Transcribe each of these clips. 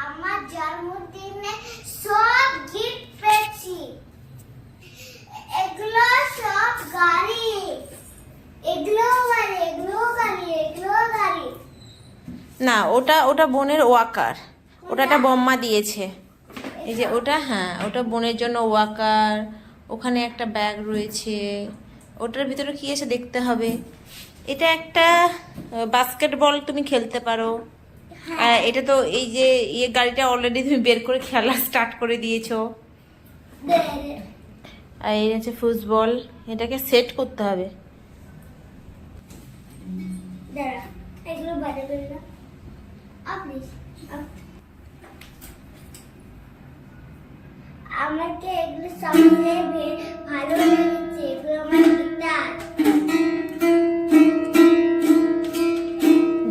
আমার জন্মদিনে সব গিফট পেয়েছি। এগুলো সব গাড়ি, এগুলো গাড়ি। না, ওটা ওটা বোনের ওয়াকার, ওটা একটা বম্মা দিয়েছে। এই যে ওটা, হ্যাঁ ওটা বোনের জন্য ওয়াকার। ওখানে একটা ব্যাগ রয়েছে, ওটার ভিতরে কি আছে দেখতে হবে। এটা একটা বাস্কেটবল, তুমি খেলতে পারো। আর এটা তো এই যে গাড়িটা অলরেডি তুমি বের করে খেলা স্টার্ট করে দিয়েছো। আর এই হচ্ছে ফুটবল, এটাকে সেট করতে হবে। এগুলো বাইরে বের না আপনি। আমাকে এগুলো সবচেয়ে ভালো লেগেছে। এগুলো আমার গিটার।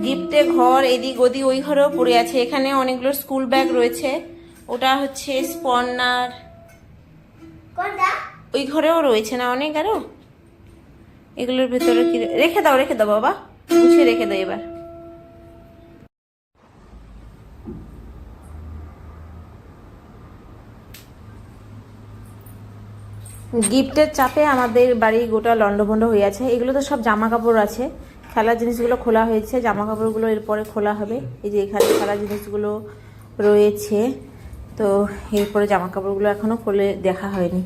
গিফটে ঘর এদিক ওদিক, ওই ঘরেও পড়ে আছে। এখানে অনেকগুলো স্কুল ব্যাগ রয়েছে। ওটা হচ্ছে স্পর্নার। কোনটা? ওই ঘরেও রয়েছে না অনেক আরো। এগুলোর ভেতরে কি রেখে দাও বাবা, গুছিয়ে রেখে দাও এবার। গিফটের চাপে আমাদের বাড়ি গোটা লন্ডভন্ড হয়ে আছে। এগুলো তো সব জামা কাপড় আছে, খেলার জিনিসগুলো খোলা হয়েছে, জামা কাপড়গুলো এরপরে খোলা হবে। এই যে এখানে খেলার জিনিসগুলো রয়েছে, তো এরপরে জামা কাপড়গুলো এখনো খুলে দেখা হয়নি।